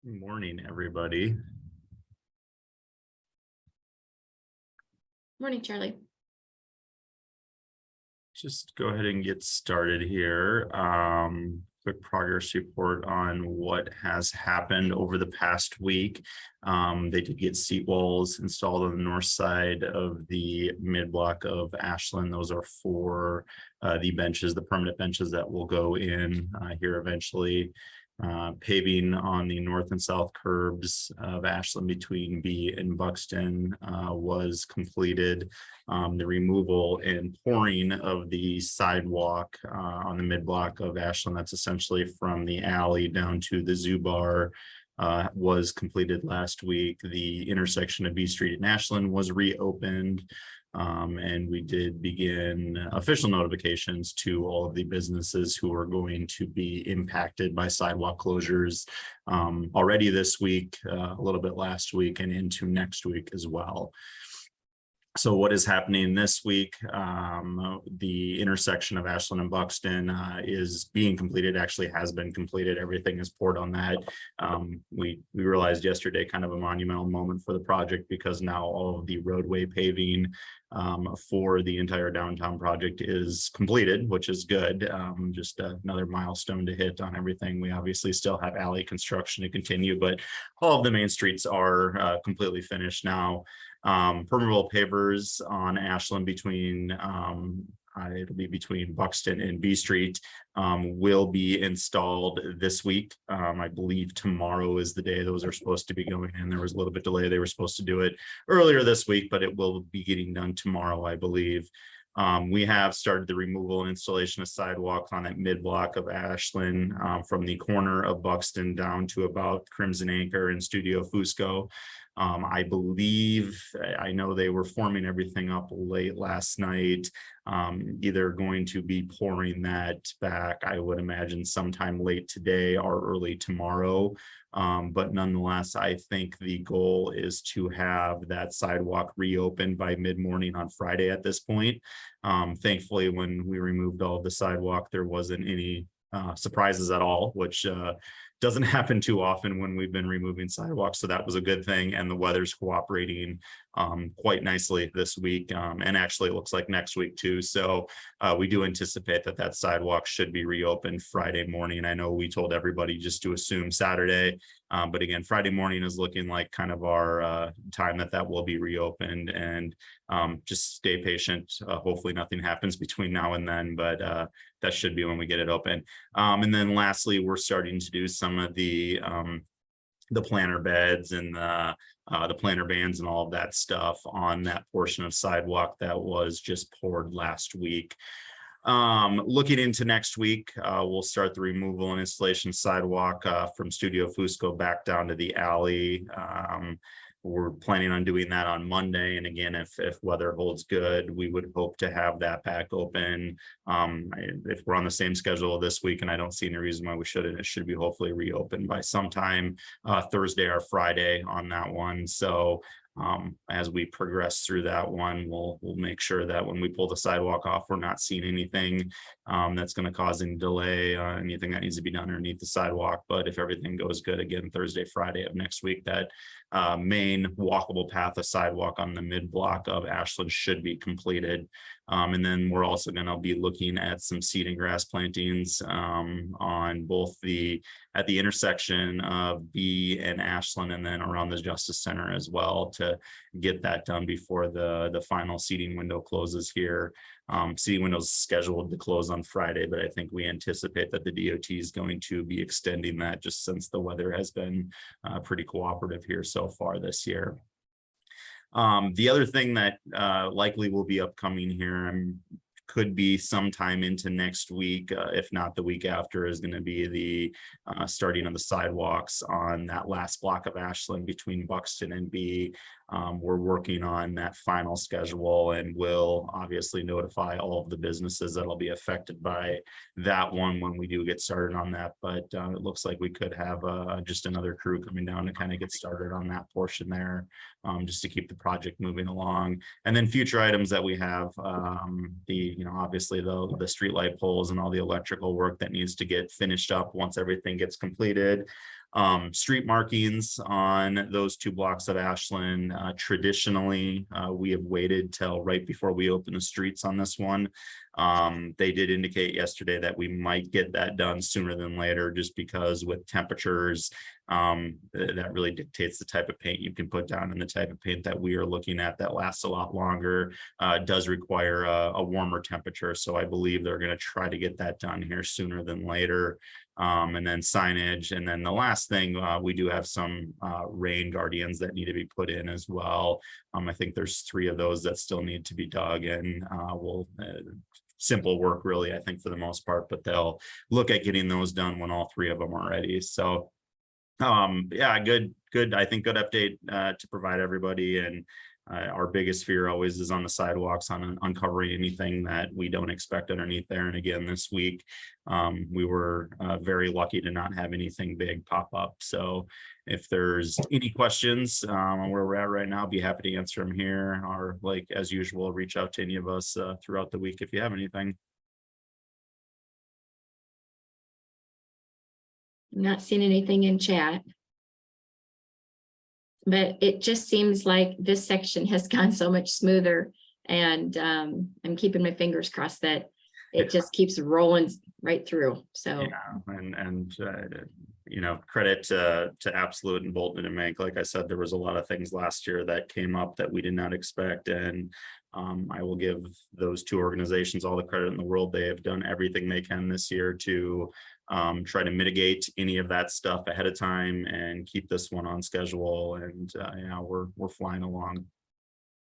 Good morning, everybody. Morning, Charlie. Just go ahead and get started here. Quick progress report on what has happened over the past week. They did get seat walls installed on the north side of the mid block of Ashland. Those are for the benches, the permanent benches that will go in here eventually. Paving on the north and south curbs of Ashland between B and Buxton was completed. The removal and pouring of the sidewalk on the mid block of Ashland, that's essentially from the alley down to the zoo bar, was completed last week. The intersection of B Street and Ashland was reopened. And we did begin official notifications to all of the businesses who are going to be impacted by sidewalk closures already this week, a little bit last week, and into next week as well. So what is happening this week? The intersection of Ashland and Buxton is being completed, actually has been completed. Everything is poured on that. We realized yesterday kind of a monumental moment for the project because now all of the roadway paving for the entire downtown project is completed, which is good. Just another milestone to hit on everything. We obviously still have alley construction to continue, but all of the main streets are completely finished now. Permeable pavers on Ashland between it'll be between Buxton and B Street will be installed this week. I believe tomorrow is the day those are supposed to be going in. There was a little bit delay. They were supposed to do it earlier this week, but it will be getting done tomorrow, I believe. We have started the removal and installation of sidewalks on that mid block of Ashland from the corner of Buxton down to about Crimson Anchor and Studio Fusco. I believe, I know they were forming everything up late last night, either going to be pouring that back, I would imagine sometime late today or early tomorrow. But nonetheless, I think the goal is to have that sidewalk reopened by mid-morning on Friday at this point. Thankfully, when we removed all of the sidewalk, there wasn't any surprises at all, which doesn't happen too often when we've been removing sidewalks. So that was a good thing. And the weather's cooperating quite nicely this week. And actually it looks like next week too. So we do anticipate that that sidewalk should be reopened Friday morning. I know we told everybody just to assume Saturday. But again, Friday morning is looking like kind of our time that will be reopened, and just stay patient. Hopefully nothing happens between now and then, but that should be when we get it open. And then lastly, we're starting to do some of the planter beds and the planter bands and all of that stuff on that portion of sidewalk that was just poured last week. Looking into next week, we'll start the removal and installation sidewalk from Studio Fusco back down to the alley. We're planning on doing that on Monday. And again, if weather holds good, we would hope to have that back open. If we're on the same schedule this week, and I don't see any reason why we shouldn't, it should be hopefully reopened by sometime Thursday or Friday on that one. So as we progress through that one, we'll make sure that when we pull the sidewalk off, we're not seeing anything that's going to cause any delay, anything that needs to be done underneath the sidewalk. But if everything goes good, again, Thursday, Friday of next week, that main walkable path of sidewalk on the mid block of Ashland should be completed. And then we're also going to be looking at some seed and grass plantings on both at the intersection of B and Ashland, and then around the Justice Center as well, to get that done before the final seeding window closes here. Seeding window is scheduled to close on Friday, but I think we anticipate that the DOT is going to be extending that just since the weather has been pretty cooperative here so far this year. The other thing that likely will be upcoming here, could be sometime into next week, if not the week after, is going to be the starting of the sidewalks on that last block of Ashland between Buxton and B. We're working on that final schedule, and will obviously notify all of the businesses that'll be affected by that one when we do get started on that. But it looks like we could have just another crew coming down to kind of get started on that portion there, just to keep the project moving along. And then future items that we have, obviously the street light poles and all the electrical work that needs to get finished up once everything gets completed. Street markings on those 2 blocks of Ashland. Traditionally, we have waited till right before we open the streets on this one. They did indicate yesterday that we might get that done sooner than later, just because with temperatures, that really dictates the type of paint you can put down, and the type of paint that we are looking at that lasts a lot longer does require a warmer temperature. So I believe they're going to try to get that done here sooner than later. And then signage. And then the last thing, we do have some rain guardians that need to be put in as well. I think there's 3 of those that still need to be dug, and simple work really, I think, for the most part, but they'll look at getting those done when all 3 of them are ready. So yeah, good, I think good update to provide everybody. And our biggest fear always is on the sidewalks, on uncovering anything that we don't expect underneath there. And again, this week, we were very lucky to not have anything big pop up. So if there's any questions on where we're at right now, I'll be happy to answer them here, or like as usual, reach out to any of us throughout the week if you have anything. I'm not seeing anything in chat, but it just seems like this section has gone so much smoother, and I'm keeping my fingers crossed that it just keeps rolling right through. So yeah, and you know, credit to Absolute and Bolton and Mank. Like I said, there was a lot of things last year that came up that we did not expect, and I will give those 2 organizations all the credit in the world. They have done everything they can this year to try to mitigate any of that stuff ahead of time and keep this one on schedule. And yeah, we're flying along.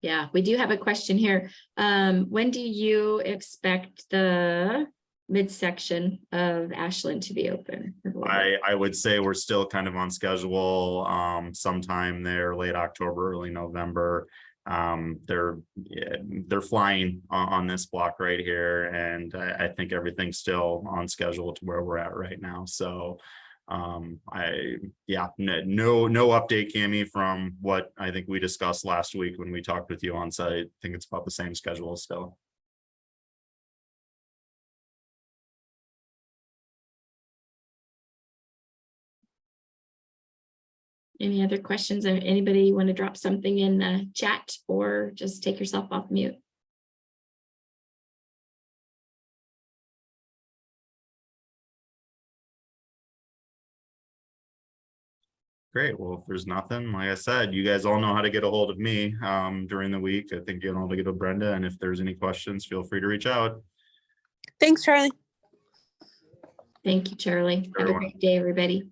yeah, we do have a question here. When do you expect the midsection of Ashland to be open? I would say we're still kind of on schedule, sometime there late October, early November. They're flying on this block right here, and I think everything's still on schedule to where we're at right now. So no update, Cami, from what I think we discussed last week when we talked with you on site. I think it's about the same schedule still. Any other questions, or anybody want to drop something in the chat, or just take yourself off mute? Great. Well, if there's nothing, like I said, you guys all know how to get a hold of me during the week. I think you know how to get to Brenda, and if there's any questions, feel free to reach out. Thanks, Charlie. Thank you, Charlie. Have a Everyone. great day, everybody.